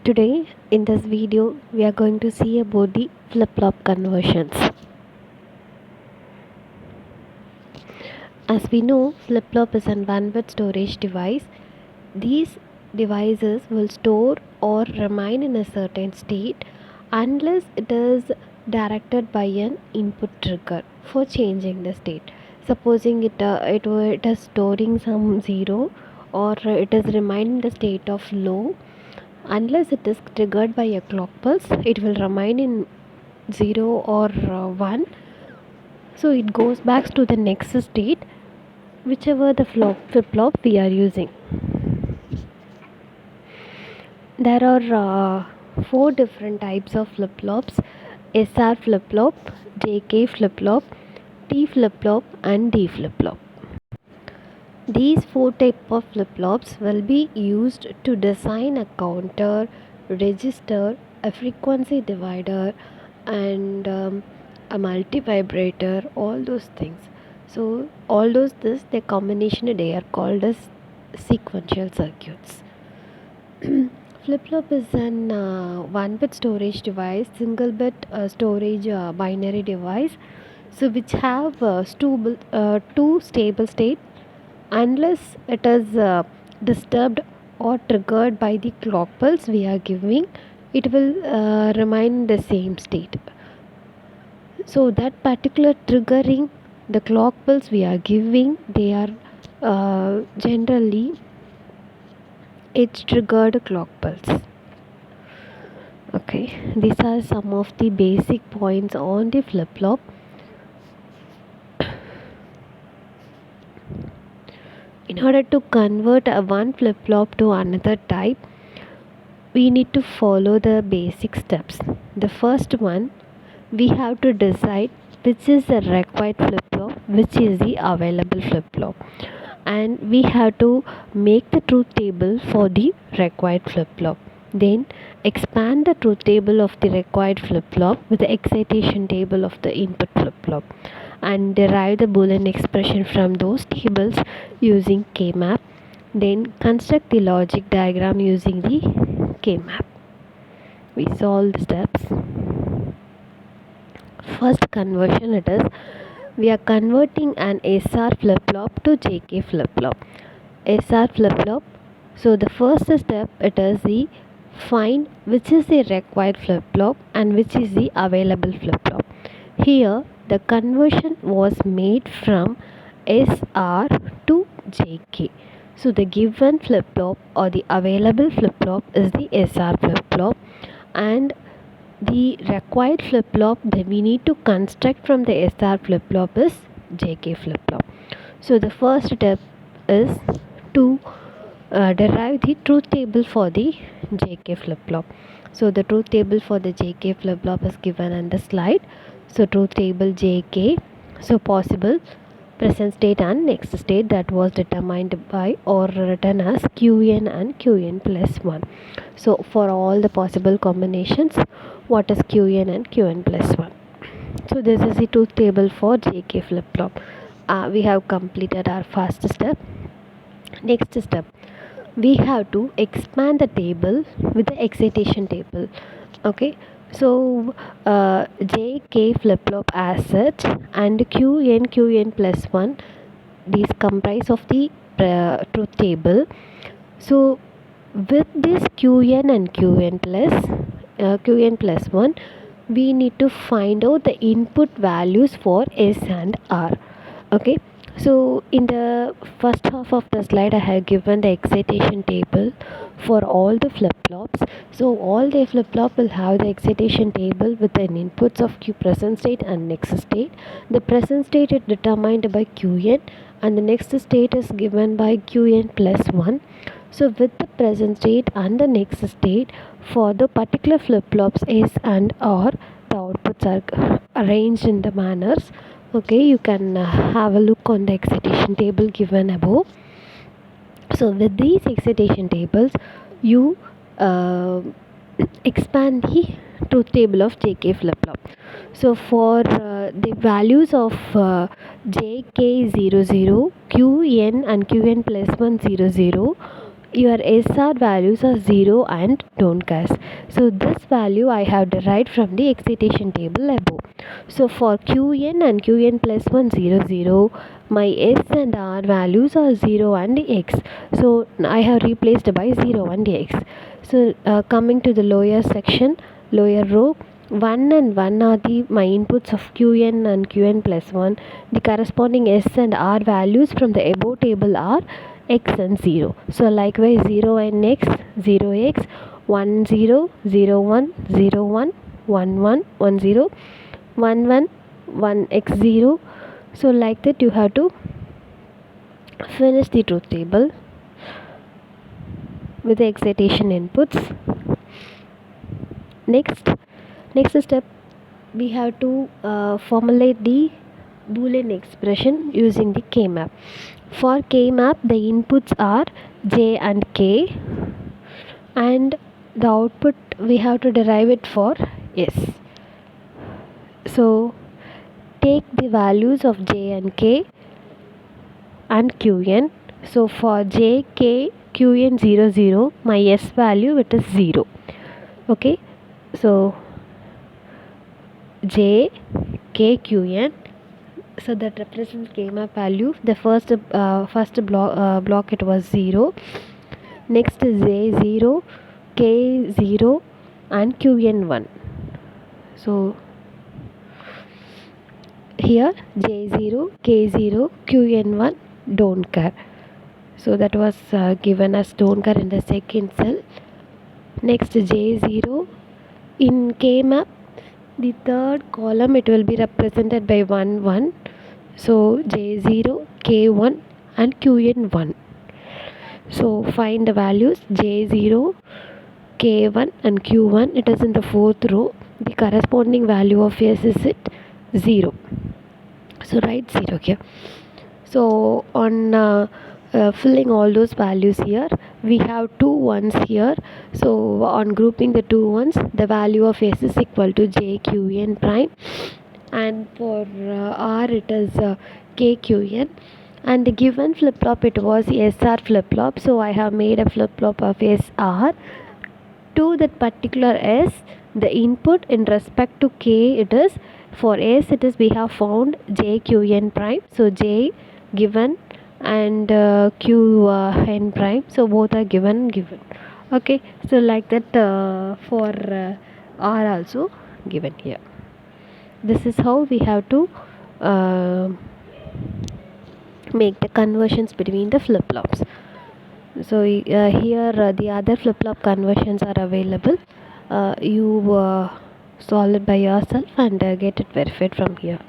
Today in this video we are going to see about the flip-flop conversions. As we know, flip-flop is an one-bit storage device. These devices will store or remain in a certain state unless it is directed by an input trigger for changing the state. Supposing it is storing some zero or it is remaining the state of low. Unless it is triggered by a clock pulse, it will remain in 0 or 1. So it goes back to the next state, whichever the flip-flop we are using. There are 4 different types of flip-flops: SR flip-flop, JK flip-flop, T flip-flop and D flip-flop. These 4 types of flip-flops will be used to design a counter, register, a frequency divider and a multi-vibrator, all those things. So all those the combination they are called as sequential circuits. Flip-flop is an 1-bit storage device, single bit storage binary device, so which have two stable states. Unless it is disturbed or triggered by the clock pulse we are giving, it will remain in the same state. So that particular triggering the clock pulse we are giving, they are generally it's triggered clock pulse. Okay, these are some of the basic points on the flip-flop. In order to convert a one flip-flop to another type, we need to follow the basic steps. The first one, we have to decide which is the required flip-flop, which is the available flip-flop, and we have to make the truth table for the required flip-flop. Then expand the truth table of the required flip-flop with the excitation table of the input flip-flop and derive the Boolean expression from those tables using K-map. Then construct the logic diagram using the K-map. We solve the steps. First conversion, it is we are converting an SR flip-flop to JK flip-flop. SR flip-flop. So the first step, it is the find which is the required flip-flop and which is the available flip-flop. Here the conversion was made from SR to JK. So the given flip-flop or the available flip-flop is the SR flip-flop, and the required flip-flop that we need to construct from the SR flip-flop is JK flip-flop. So the first step is to derive the truth table for the JK flip-flop. So the truth table for the JK flip-flop is given on the slide. So truth table JK, so possible present state and next state that was determined by or written as Qn and Qn plus 1. So for all the possible combinations, what is Qn and Qn plus 1? So this is the truth table for JK flip-flop. We have completed our first step. Next step, we have to expand the table with the excitation table. Okay, so JK flip-flop as such and Qn plus 1, these comprise of the truth table. So with this Qn and Qn plus 1, we need to find out the input values for S and R. Okay, so in the first half of the slide I have given the excitation table for all the flip-flops. So all the flip-flop will have the excitation table with the inputs of Q present state and next state. The present state is determined by Qn and the next state is given by Qn plus 1. So with the present state and the next state for the particular flip-flops S and R, the outputs are arranged in the manners. Okay, you can have a look on the excitation table given above. So with these excitation tables, you expand the truth table of JK flip-flop. So for the values of JK00, Qn and Qn plus 1 00, your SR values are 0 and don't care. So this value I have derived from the excitation table above. So for Qn and Qn plus 1 0 0, my S and R values are 0 and X. So I have replaced by 0 and X. So coming to the lower section, lower row, 1 and 1 are my inputs of Qn and Qn plus 1. The corresponding S and R values from the above table are X and 0. So likewise 0 and X, 0x, 1 0, 0 1, 0 1, 1 1, 1 0, 1 1, 1 x 0. So like that you have to finish the truth table with the excitation inputs. Next step, we have to formulate the Boolean expression using the K-map. For K-map, the inputs are J and K, and the output we have to derive it for S. So take the values of J and K and Qn. So for J, K, Qn 0 0, my S value it is 0. Okay, so J, K, Qn, so that represents K-map value. The first block it was 0. Next is J 0, K 0 and Qn 1. So here J 0, K 0, Qn 1 don't care. So that was given as don't care in the second cell. Next J 0, in K-map the third column it will be represented by 1 1. So J 0, K 1 and Qn 1. So find the values J 0, K 1 and Q 1. It is in the fourth row. The corresponding value of S is it 0. So write 0 here. So on filling all those values here, we have two ones here. So on grouping the two ones, the value of S is equal to J Q N prime, and for R it is K Q N. And the given flip flop it was SR flip flop. So I have made a flip flop of SR to that particular S. The input in respect to K it is, for S it is we have found J Q N prime. So J given and Q n prime. So both are given. Okay. So like that for R also given here. This is how we have to make the conversions between the flip-flops. So here the other flip-flop conversions are available. You solve it by yourself and get it verified from here.